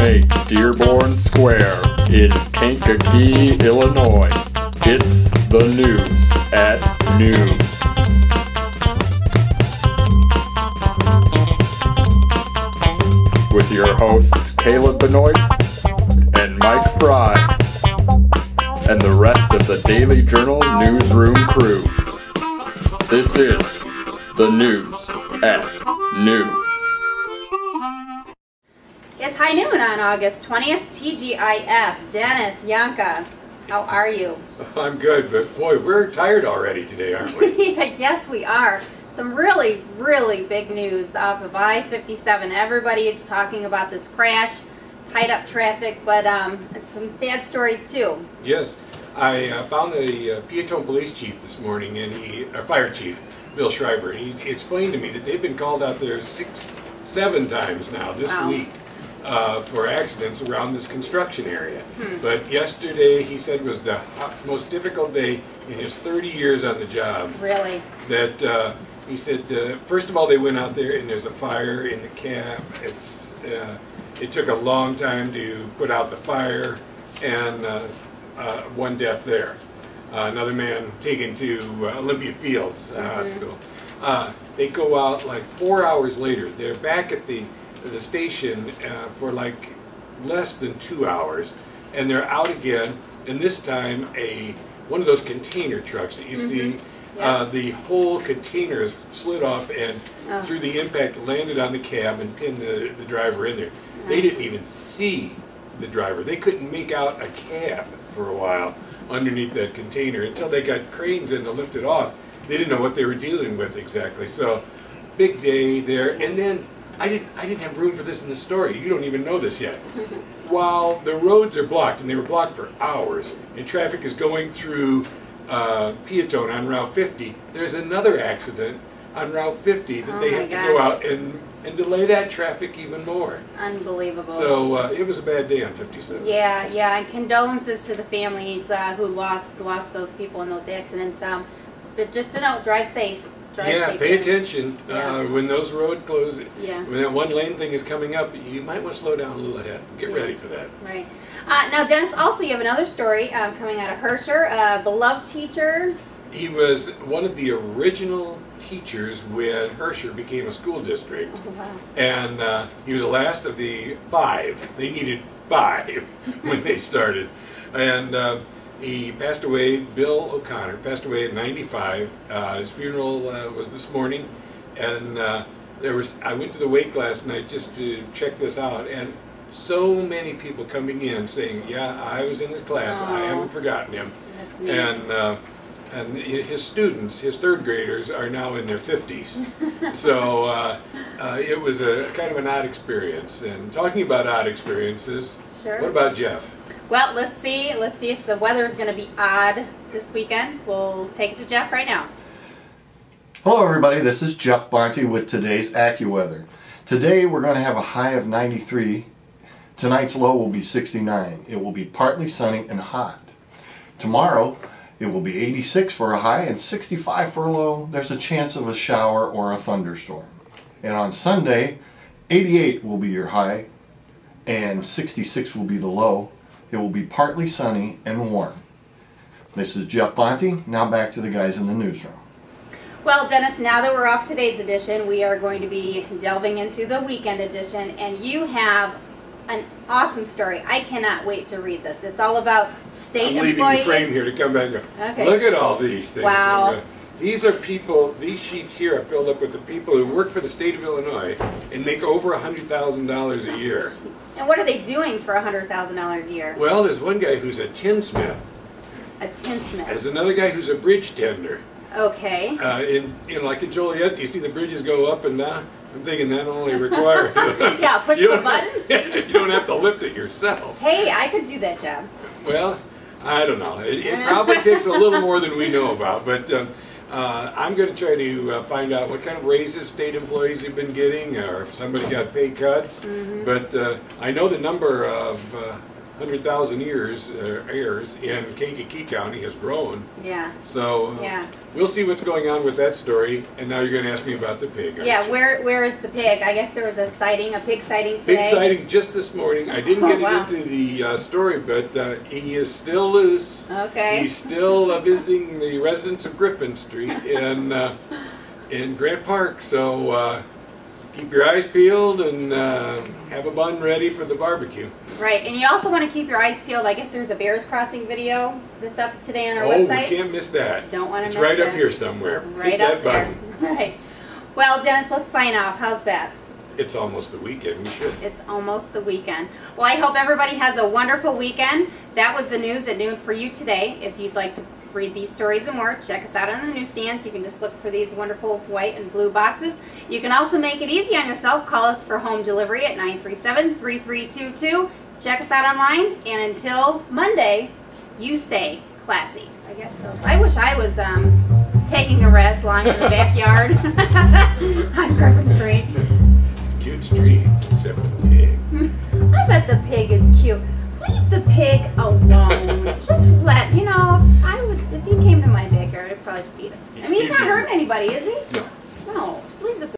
Interstate, Dearborn Square, in Kankakee, Illinois. It's the news at noon. With your hosts Caleb Benoit and Mike Fry, and the rest of the Daily Journal newsroom crew. This is the news at noon. It's high noon on August 20th, TGIF. Dennis, Yanka, how are you? I'm good, but boy, we're tired already today, aren't we? Yes, we are. Some really, really big news off of I-57. Everybody is talking about this crash, tied up traffic, but some sad stories too. Yes. I found the Peatone police chief this morning, and our fire chief, Bill Schreiber, he explained to me that they've been called out there 6-7 times now this week for accidents around this construction area. But yesterday, he said, was the most difficult day in his 30 years on the job. Really? That he said, first of all, they went out there and there's a fire in the cab. It took a long time to put out the fire, and one death there. Another man taken to Olympia Fields Hospital. They go out like 4 hours later. They're back at the station for like less than 2 hours, and they're out again. And this time, one of those container trucks that you see. The whole container is slid off and through the impact landed on the cab and pinned the driver in there. They didn't even see the driver. They couldn't make out a cab for a while underneath that container until they got cranes in to lift it off. They didn't know what they were dealing with exactly. So big day there. And then I didn't have room for this in the story. You don't even know this yet. While the roads are blocked, and they were blocked for hours, and traffic is going through Peatone on Route 50, there's another accident on Route 50 that they have to go out and delay that traffic even more. Unbelievable. So it was a bad day on 57. Yeah, and condolences to the families who lost those people in those accidents. But just to note, drive safe. Pay attention when those road close. When that one lane thing is coming up, you might want to slow down a little ahead. Get ready for that. Right. Now, Dennis, also you have another story coming out of Herscher, a beloved teacher. He was one of the original teachers when Herscher became a school district. And he was the last of the 5. They needed 5 when they started. And he passed away. Bill O'Connor passed away at 95. His funeral was this morning, and I went to the wake last night just to check this out, and so many people coming in saying, "Yeah, I was in his class. I haven't forgotten him." That's neat. And his students, his 3rd graders, are now in their 50s. So it was a kind of an odd experience. And talking about odd experiences, what about Jeff? Well, let's see if the weather is going to be odd this weekend. We'll take it to Jeff right now. Hello everybody, this is Jeff Bonty with today's Accu Weather. Today we're going to have a high of 93. Tonight's low will be 69. It will be partly sunny and hot. Tomorrow it will be 86 for a high and 65 for a low. There's a chance of a shower or a thunderstorm. And on Sunday, 88 will be your high and 66 will be the low. It will be partly sunny and warm. This is Jeff Bonty. Now back to the guys in the newsroom. Well, Dennis, now that we're off today's edition, we are going to be delving into the weekend edition, and you have an awesome story. I cannot wait to read this. It's all about state employees. I'm leaving the frame here to come back and go, look at all these things. Wow. These are people, these sheets here are filled up with the people who work for the state of Illinois and make over $100,000 a year. And what are they doing for $100,000 a year? Well, there's one guy who's a tinsmith. A tinsmith. There's another guy who's a bridge tender. Okay. Like in Joliet, you see the bridges go up and down. I'm thinking that only requires... push the button? You don't have to lift it yourself. Hey, I could do that job. Well, I don't know. It probably takes a little more than we know about, but I'm going to try to find out what kind of raises state employees have been getting, or if somebody got pay cuts. But I know the number of 100,000 years, in Kankakee County has grown. Yeah. So Yeah. we'll see what's going on with that story. And now you're going to ask me about the pig. Yeah, aren't you? where is the pig? I guess there was a pig sighting today. Big sighting just this morning. I didn't get Wow. it into the story, but he is still loose. Okay. He's still visiting the residents of Griffin Street in Grant Park. So keep your eyes peeled and have a bun ready for the barbecue. Right, and you also want to keep your eyes peeled. I guess there's a bears crossing video that's up today on our Oh, website. we can't miss that. Don't want to It's miss right that. up here somewhere. Right Hit up that there. button. Right. Well, Dennis, let's sign off. How's that? It's almost the weekend. We should. It's almost the weekend. Well, I hope everybody has a wonderful weekend. That was the news at noon for you today. If you'd like to read these stories and more, check us out on the newsstands. You can just look for these wonderful white and blue boxes. You can also make it easy on yourself. Call us for home delivery at 937-3322. Check us out online. And until Monday, you stay classy. I guess so. I wish I was taking a rest lying in the backyard on Griffin Street. It's a cute street, except for the pig. I bet the pig is cute. Leave the pig alone. Just let, if he came to my backyard, I'd probably feed him. I mean, he's not hurting anybody, is he? No.